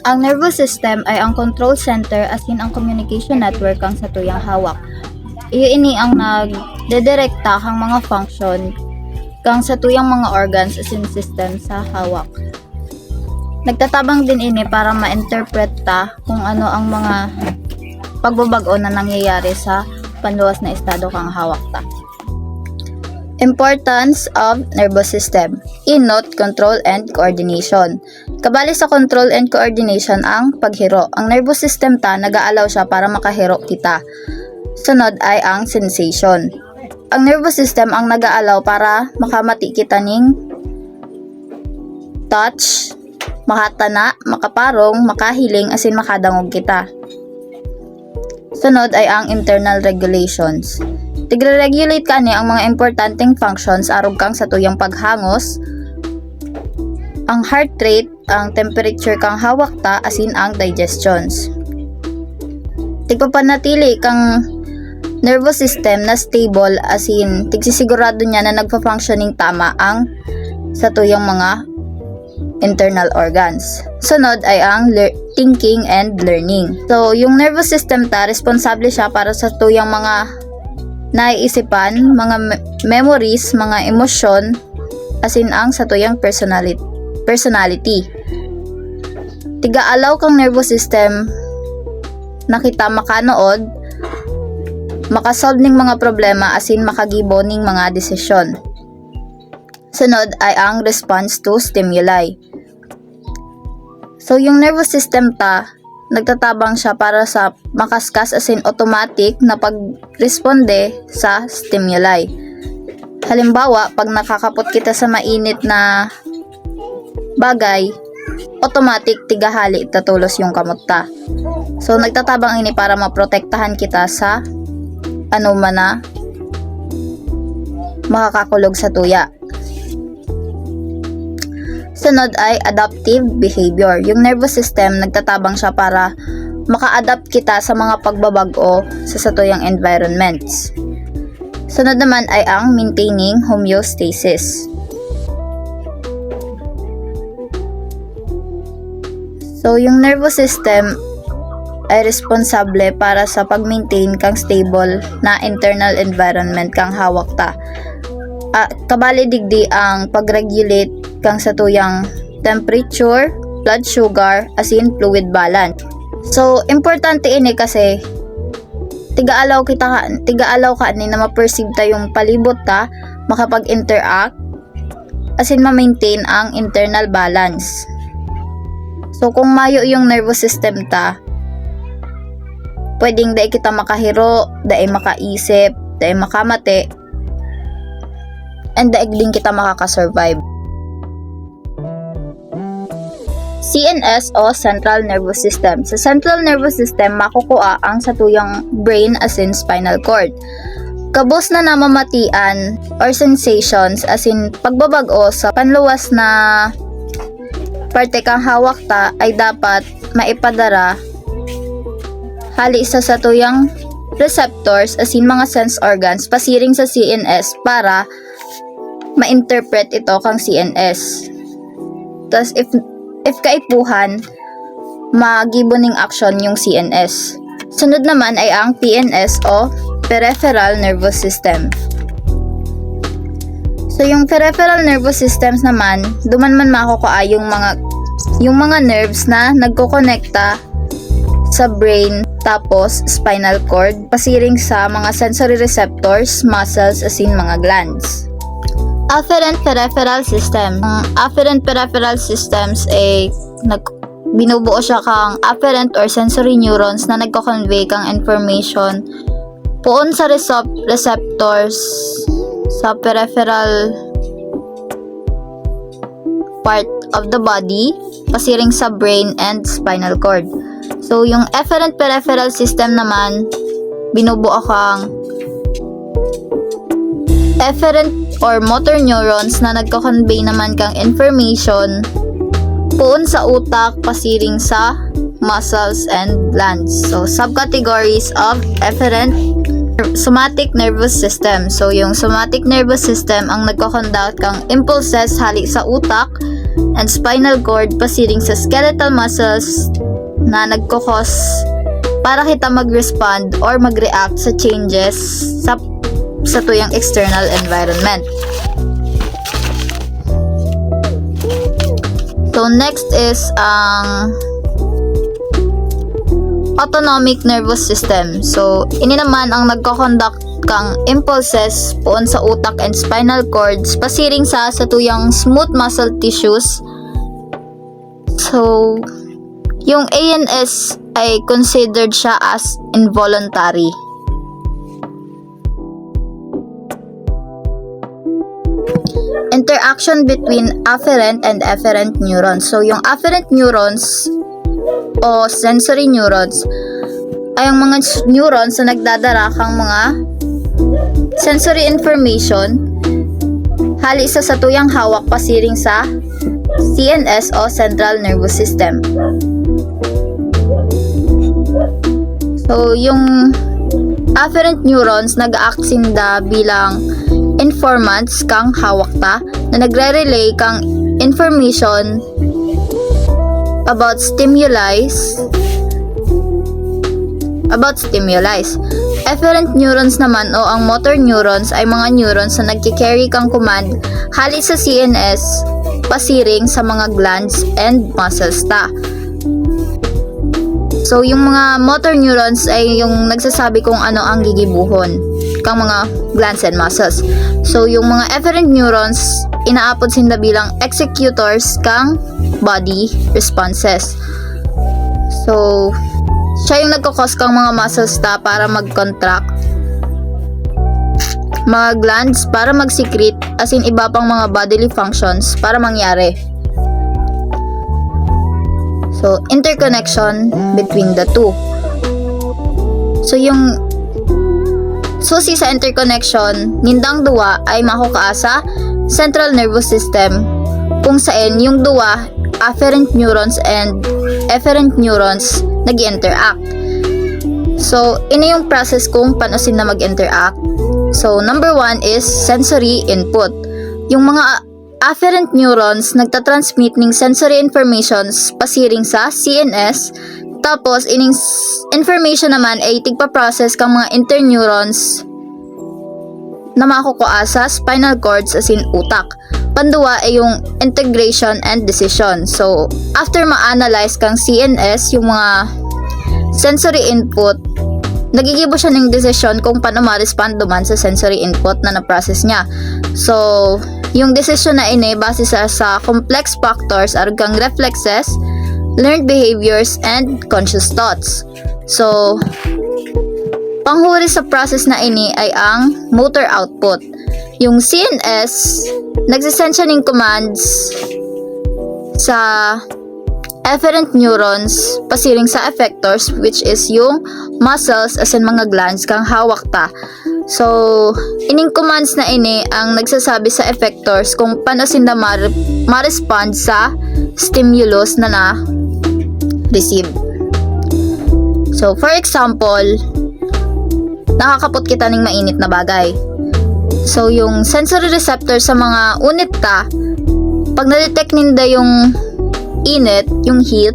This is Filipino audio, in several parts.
Ang nervous system ay ang control center as in ang communication network kang sa tuyang hawak. Ini ang nagdedirekta kang mga function kang sa tuyang mga organs as in system sa hawak. Nagtatabang din ini para ma-interpret ta kung ano ang mga pagbabago na nangyayari sa panluwas na estado kang hawak ta. Importance of nervous system. Inot, control, and coordination. Kabali sa control and coordination ang paghiro. Ang nervous system ta, nag-aalaw siya para makahiro kita. Sunod ay ang sensation. Ang nervous system ang nag-aalaw para makamati kita ning touch, makatana, makaparong, makahiling, asin makadangog kita. Sunod ay ang internal regulations. Tigre-regulate kani ang mga importanteng functions arog kang sa tuyang paghangos, ang heart rate, ang temperature kang hawak ta, asin ang digestions. Tigpapanatili kang nervous system na stable, asin tigsisigurado niya na nagpa-functioning tama ang sa tuyang mga internal organs. Sunod ay ang thinking and learning. So, yung nervous system ta, responsable siya para sa tuyang mga naiisipan, mga memories, mga emosyon, asin ang sa tuyang personality. Tiga-alaw kang nervous system na kita makanood, makasolve ning mga problema, asin makagibo ning mga desisyon. Sunod ay ang response to stimuli. So, yung nervous system ta, nagtatabang siya para sa makaskas asin automatic na pagresponde sa stimuli. Halimbawa, pag nakakapot kita sa mainit na bagay, automatic tigahali tatulos yung kamot ta. So, nagtatabang ini para maprotektahan kita sa anuman na makakakulog sa tuya. Sunod ay adaptive behavior. Yung nervous system, nagtatabang siya para maka-adapt kita sa mga pagbabago sa satuyang environments. Sunod naman ay ang maintaining homeostasis. So, yung nervous system ay responsable para sa pag-maintain kang stable na internal environment kang hawak ta. Kabali digdi ang pag-regulate kang sa tuyang temperature, blood sugar, asin fluid balance. So, importante ini kasi tiga-alaw ka ni na ma-perceive ta yung palibot ta, makapag-interact, asin ma-maintain ang internal balance. So, kung mayo yung nervous system ta, pwedeng dai kita makahiro, dai makaisip, dai makamate, and daig din kita makakasurvive. CNS o Central Nervous System. Sa Central Nervous System, makukuha ang satuyang brain asin spinal cord. Kabos na namamatian or sensations asin pagbabago sa panluwas na parte kang hawak ta ay dapat maipadara hali sa satuyang receptors asin mga sense organs pasiring sa CNS para ma-interpret ito kang CNS. Thus, if kaipuhan, magiboning action yung CNS. Sunod naman ay ang PNS o Peripheral Nervous System. So, yung Peripheral Nervous Systems naman, duman man makukuha yung mga nerves na nagkokonekta sa brain tapos spinal cord pasiring sa mga sensory receptors, muscles, asin mga glands. Afferent peripheral system. Ang afferent peripheral systems ay binubuo siya kang afferent or sensory neurons na nagko-convey kang information poon sa receptors sa peripheral part of the body pasiring sa brain and spinal cord. So, yung efferent peripheral system naman, binubuo kang efferent or motor neurons na nagko-convey naman kang information poon sa utak pasiring sa muscles and glands. So, subcategories of efferent somatic nervous system. So, yung somatic nervous system ang nagko-conduct kang impulses hali sa utak and spinal cord pasiring sa skeletal muscles na nagkukos para kita mag-respond or mag-react sa changes sa tuyang external environment. So next is ang autonomic nervous system. So ini naman ang nagko-conduct kang impulses poon sa utak and spinal cords pasiring sa tuyang smooth muscle tissues. So yung ANS ay considered siya as involuntary. Interaction between afferent and efferent neurons. So yung afferent neurons o sensory neurons ay ang mga neurons na nagdadala kang mga sensory information hali sa tuyang hawak pasiring sa CNS o Central Nervous System. So yung afferent neurons nag-act sinda bilang informants kang hawak ta na nagre-relay kang information about stimuli. Efferent neurons naman o ang motor neurons ay mga neurons na nagki-carry kang command hali sa CNS pasiring sa mga glands and muscles ta. So yung mga motor neurons ay yung nagsasabi kung ano ang gigibuhon kang mga glands and muscles. So yung mga efferent neurons inaapod sinda bilang executors kang body responses. So siya yung nagkakos kang mga muscles ta para mag-contract, mga glands para mag-secrete, as in iba pang mga bodily functions para mangyari. So interconnection between the two. So yung susi sa interconnection nindang duwa ay makukaa sa central nervous system kung saan yung duwa afferent neurons and efferent neurons nag-interact. So ini yung process kung paano sila mag-interact. So number 1 is sensory input. Yung mga afferent neurons nagtatransmit ng sensory informations pasiring sa CNS. Tapos, ining information naman ay tigpa-process kang mga interneurons na makukuha sa spinal cords as in utak. Panduwa ay yung integration and decision. So, after ma-analyze kang CNS, yung mga sensory input, nagigibo siya ng decision kung paano ma-respond duman sa sensory input na na-process niya. So, yung decision na ini base sa complex factors arug kang reflexes, learned behaviors, and conscious thoughts. So, panghuri sa process na ini ay ang motor output. Yung CNS, nagsisend siya ng commands sa efferent neurons pasiring sa effectors, which is yung muscles as in mga glands kang hawak ta. So, ining commands na ini ang nagsasabi sa effectors kung paano sila ma-respond sa stimulus na receive. So, for example, nakakapot kita ng mainit na bagay. So, yung sensory receptor sa mga unit ta, pag na-detect ninda yung init, yung heat,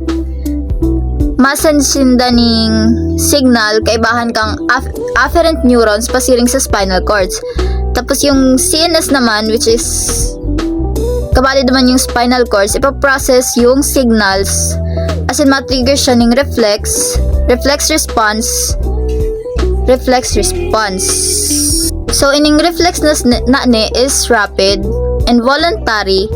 masensinda ning signal kaibahan kang afferent neurons pasiring sa spinal cords. Tapos yung CNS naman, which is kabali naman yung spinal cords, ipaprocess yung signals as in matrigger siya ng reflex response. So ining reflex na ni is rapid, involuntary,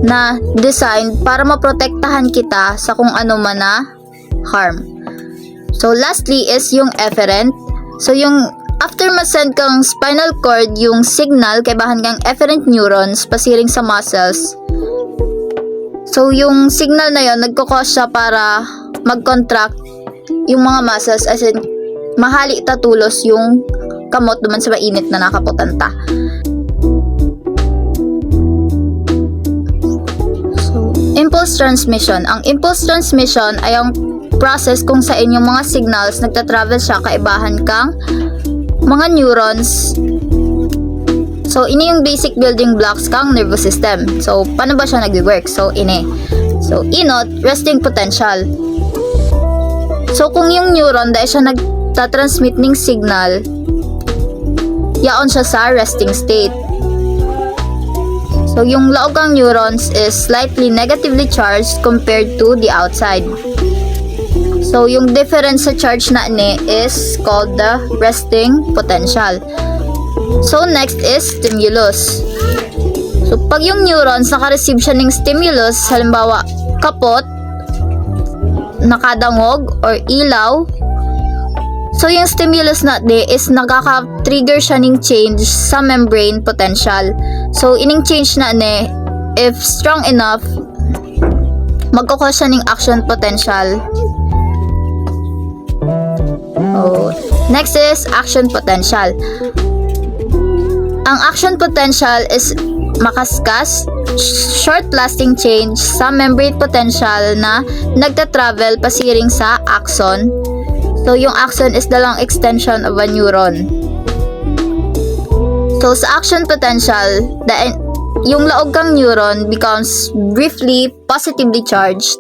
na designed para maprotektahan kita sa kung ano man na harm. So lastly is yung efferent. So yung after ma-send kang spinal cord yung signal kaibahan kang efferent neurons pasiring sa muscles. So yung signal na yon nagko-cause siya para mag-contract yung mga muscles as in mahali tatulos yung kamot duman sa mainit na nakaputanta. Impulse transmission. Ang impulse transmission ay ang process kung saan yung mga signals nagta-travel siya kaibahan kang mga neurons So, ini yung basic building blocks kang nervous system. So, paano ba siya nag-work? So, ini. So, inot, resting potential. So, kung yung neuron dahil siya nagtatransmit ng signal, yaon siya sa resting state. So, yung laog kang neurons is slightly negatively charged compared to the outside. So, yung difference sa charge na ni is called the resting potential. So, next is stimulus. So, pag yung neurons naka-receive siya ng stimulus, halimbawa, kapot, nakadangog, or ilaw, so yung stimulus na di is nakaka-trigger siya ng change sa membrane potential. So, ining change na ni, if strong enough, magkukos siya ng action potential. Oh, next is action potential. Ang action potential is makaskas, short-lasting change sa membrane potential na nagta-travel pasiring sa axon. So, yung axon is the long extension of a neuron. So, sa action potential, yung laog kang neuron becomes briefly positively charged.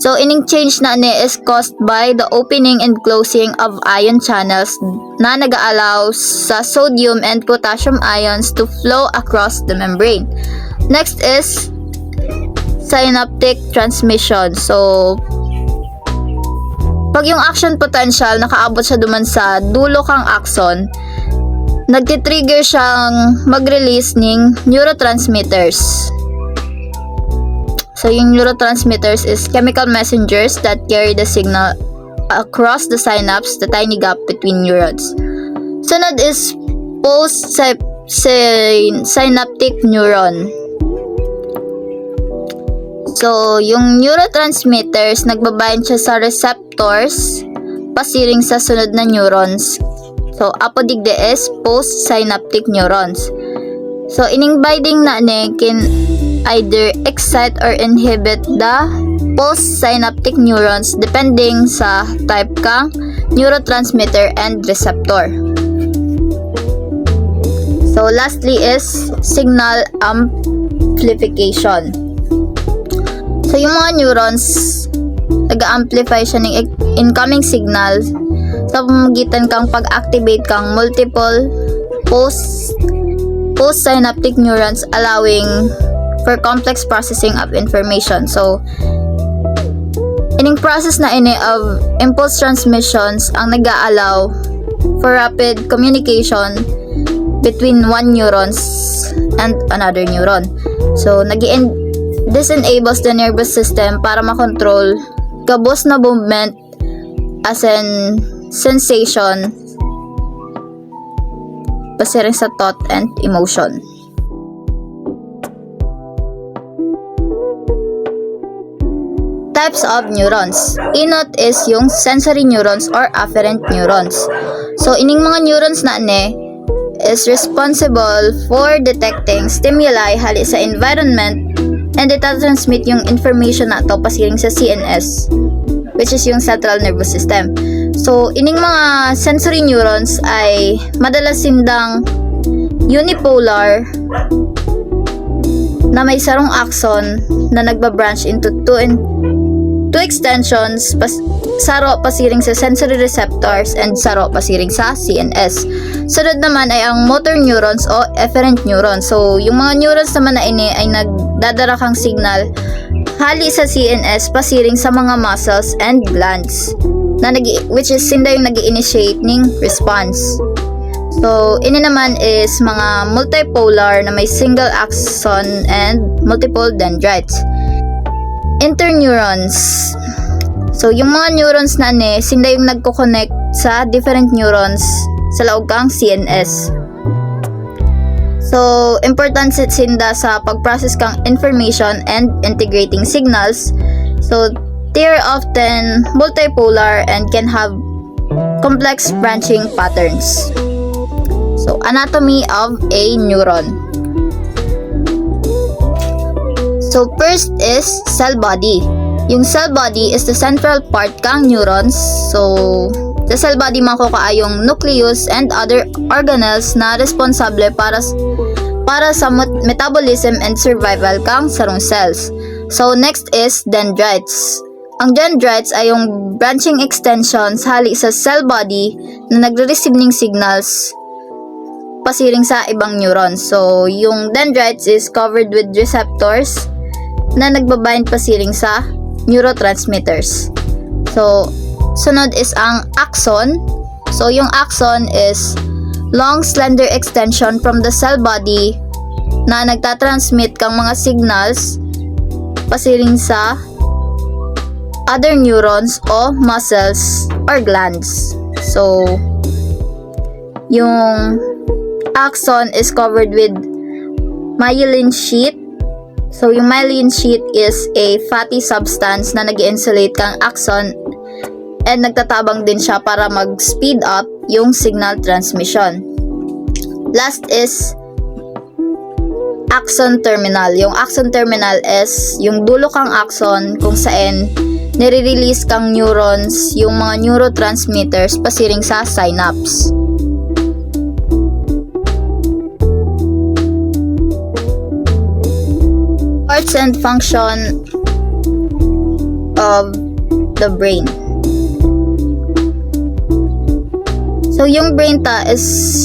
So, ining change na ni is caused by the opening and closing of ion channels na nag-aalaw sa sodium and potassium ions to flow across the membrane. Next is synaptic transmission. So, pag yung action potential nakaabot siya duman sa dulo kang axon, nagtitrigger siyang mag-release ng neurotransmitters. So, yung neurotransmitters is chemical messengers that carry the signal across the synapse, the tiny gap between neurons. Sunod is post-synaptic neuron. So, yung neurotransmitters, nagbabind siya sa receptors pasiring sa sunod na neurons. So, apodigde is post-synaptic neurons. So, ining binding na ni can either excite or inhibit the postsynaptic neurons depending sa type kang neurotransmitter and receptor. So, lastly is signal amplification. So, yung mga neurons, nag-amplify siya ng incoming signals sa pamamagitan kang pag-activate kang multiple postsynaptic neurons allowing for complex processing of information. So, ining process na ini of impulse transmissions ang nag-aalaw for rapid communication between one neurons and another neuron. So, this enables the nervous system para makontrol gabos na movement as in sensation pasiring sa thought and emotion. Types of neurons. Inot is yung sensory neurons or afferent neurons. So, ining mga neurons na ni is responsible for detecting stimuli hali sa environment and itatransmit yung information na to pasiring sa CNS, which is yung central nervous system. So, ining mga sensory neurons ay madalas sindang unipolar na may sarong axon na nagbabranch into two extensions, saro pasiring sa sensory receptors and saro pasiring sa CNS. Sunod naman ay ang motor neurons o efferent neurons. So, yung mga neurons naman na ini ay nagdadala kang signal hali sa CNS pasiring sa mga muscles and glands which is sinda yung nag-initiate ng response. So, ini naman is mga multipolar na may single axon and multiple dendrites. Interneurons. So, yung mga neurons na ni, sinda yung nagko-connect sa different neurons sa laog kang CNS. So, important sinda sa pag-process kang information and integrating signals. So, they are often multipolar and can have complex branching patterns. So, anatomy of a neuron. So, first is cell body. Yung cell body is the central part kang neurons. So, Sa cell body makukuha yung nucleus and other organelles na responsable para sa metabolism and survival kang sarong cells. So next is dendrites. Ang dendrites ay yung branching extensions hali sa cell body na nagre-receive ng signals pasiring sa ibang neurons. So yung dendrites is covered with receptors na nagbabind pasiring sa neurotransmitters. So sunod is ang axon. So yung axon is long slender extension from the cell body na nagtatransmit kang mga signals pasiring sa other neurons o muscles or glands. So yung axon is covered with myelin sheath. So yung myelin sheath is a fatty substance na nag-insulate kang axon and nagtatabang din siya para mag-speed up yung signal transmission. Last is axon terminal. Yung axon terminal is yung dulo kang axon kung saan nire-release kang neurons yung mga neurotransmitters pasiring sa synapse. Parts and function of the brain. So yung brain is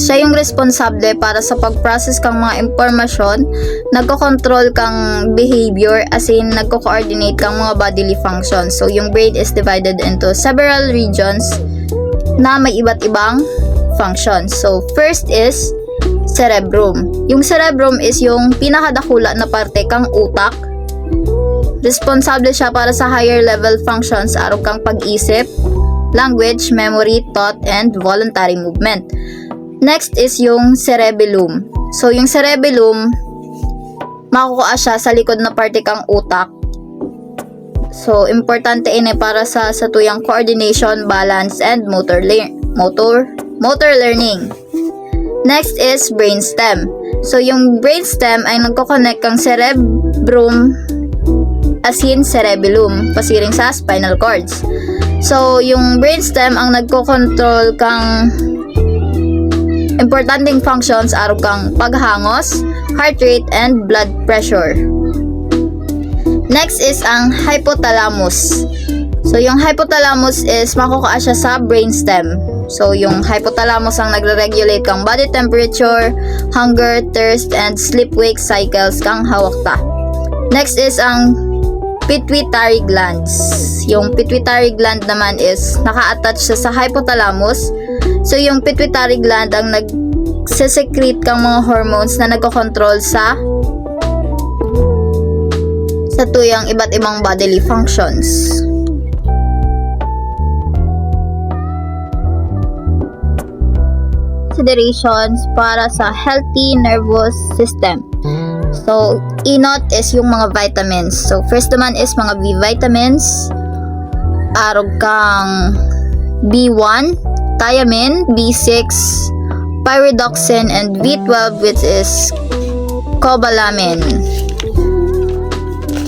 siya yung responsable para sa pag-process kang mga impormasyon, nagko-control kang behavior, as in nagko-coordinate kang mga bodily functions. So yung brain is divided into several regions na may iba't ibang functions. So first is cerebrum. Yung cerebrum is yung pinakadakula na parte kang utak. Responsable siya para sa higher level functions aron kang pag-isip, language, memory, thought, and voluntary movement. Next is yung cerebellum. So yung cerebellum, makukuha siya sa likod na parte kang utak. So importante ini para sa tuyang coordination, balance, and motor learning. Next is brainstem. So yung brainstem ay nagko-connect kang cerebrum as in cerebellum pasiring sa spinal cords. So yung brainstem ang nagko-control kang importanteng functions aron kang paghangos, heart rate, and blood pressure. Next is ang hypothalamus. So yung hypothalamus is makukuha siya sa brainstem. So yung hypothalamus ang nagre-regulate kang body temperature, hunger, thirst, and sleep-wake cycles kang hawak ta. Next is ang pituitary glands. Yung pituitary gland naman is naka-attach siya sa hypothalamus. So yung pituitary gland ang nag-secrete kang mga hormones na nagko-control sa tuyang iba't ibang bodily functions. Considerations para sa healthy nervous system. So, inot is yung mga vitamins. So, first naman is mga B vitamins. Arog kang B1, thiamine, B6, pyridoxine, and B12 which is cobalamin.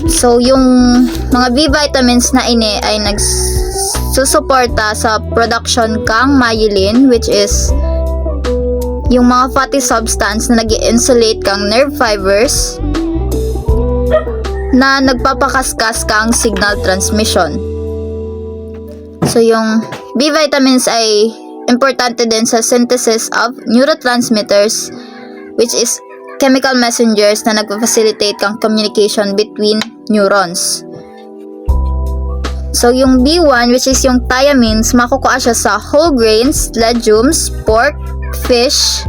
So, yung mga B vitamins na ini ay nagsusuporta sa production kang myelin which is yung mga fatty substance na nag-insulate kang nerve fibers na nagpapakaskas kang signal transmission. So yung B vitamins ay importante din sa synthesis of neurotransmitters which is chemical messengers na nagpa-facilitate kang communication between neurons. So yung B1 which is yung thiamines, makukuha siya sa whole grains, legumes, pork, fish,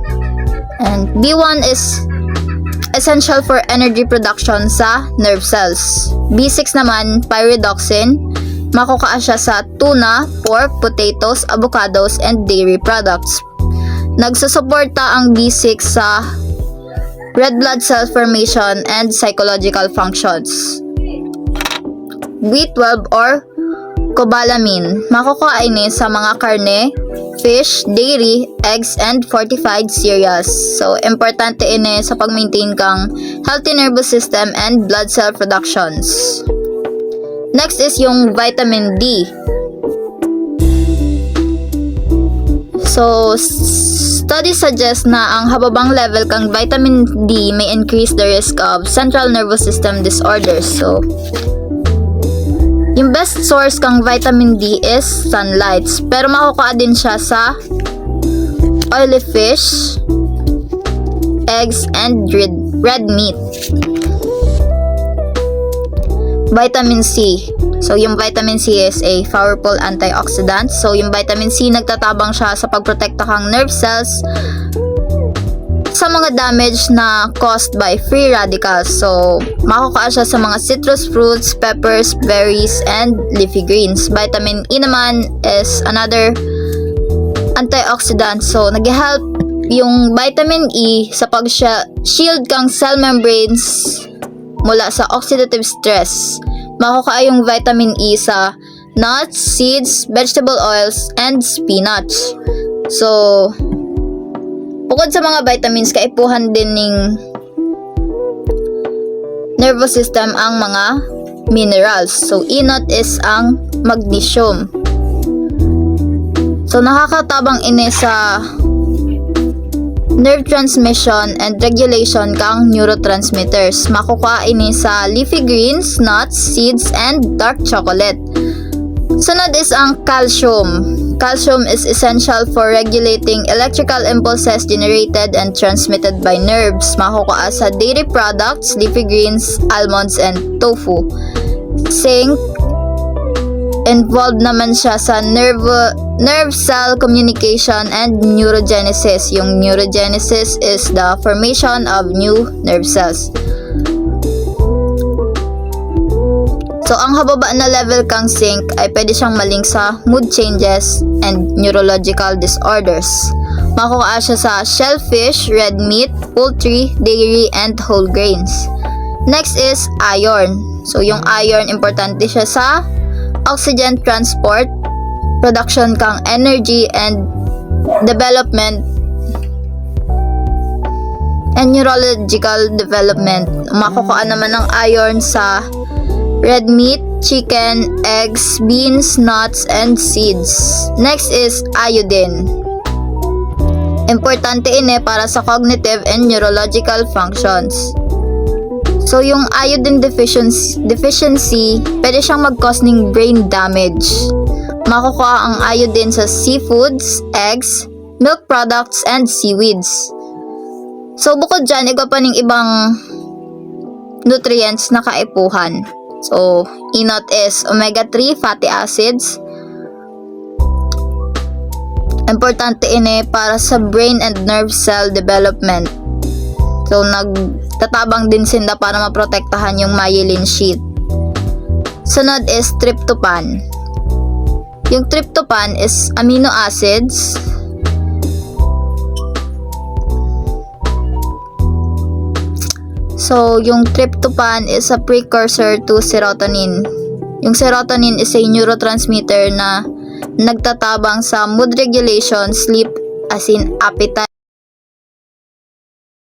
and B1 is essential for energy production sa nerve cells. B6 naman, pyridoxine, makukuha siya sa tuna, pork, potatoes, avocados, and dairy products. Nagsusuporta ang B6 sa red blood cell formation and psychological functions. B12 or cobalamin, makukuha ini sa mga karne, fish, dairy, eggs, and fortified cereals. So, importante ini sa pag-maintain kang healthy nervous system and blood cell productions. Next is yung vitamin D. So, study suggests na ang hababang level kang vitamin D may increase the risk of central nervous system disorders. So, yung best source kang vitamin D is sunlight. Pero makukuha din siya sa oily fish, eggs, and red meat. Vitamin C. So, yung vitamin C is a powerful antioxidant. So, yung vitamin C, nagtatabang siya sa pagprotekta kang nerve cells sa mga damage na caused by free radicals. So, makukuha siya sa mga citrus fruits, peppers, berries, and leafy greens. Vitamin E naman is another antioxidant. So, nag-help yung vitamin E sa pag-shield kang cell membranes mula sa oxidative stress. Makukuha yung vitamin E sa nuts, seeds, vegetable oils, and spinach. So, bukod sa mga vitamins, kaipuhan din ng nervous system ang mga minerals. So, E-not is ang magnesium. So, nakakatabang ini sa nerve transmission and regulation kang neurotransmitters. Makukuha ini sa leafy greens, nuts, seeds, and dark chocolate. Sunod is ang calcium. Calcium is essential for regulating electrical impulses generated and transmitted by nerves. Makukuha sa dairy products, leafy greens, almonds, and tofu. Zinc, involved naman siya sa nerve cell communication and neurogenesis. Yung neurogenesis is the formation of new nerve cells. So, ang hababa na level kang zinc ay pwede siyang malink sa mood changes and neurological disorders. Makukuha siya sa shellfish, red meat, poultry, dairy, and whole grains. Next is iron. So, yung iron, importante siya sa oxygen transport, production kang energy, and development and neurological development. Makukuha naman ng iron sa red meat, chicken, eggs, beans, nuts, and seeds. Next is iodine. Importante ini para sa cognitive and neurological functions. So, yung iodine deficiency, pwede siyang mag-cause ng brain damage. Makukuha ang iodine sa seafoods, eggs, milk products, and seaweeds. So, bukod dyan, iba pa ng ibang nutrients na kaipuhan. So, E-not is omega-3 fatty acids. Importante ini para sa brain and nerve cell development. So, nagtatabang din sila para maprotektahan yung myelin sheath. Sunod is tryptophan. Yung tryptophan is amino acids. So, yung tryptophan is a precursor to serotonin. Yung serotonin is a neurotransmitter na nagtatabang sa mood regulation, sleep, as in appetite,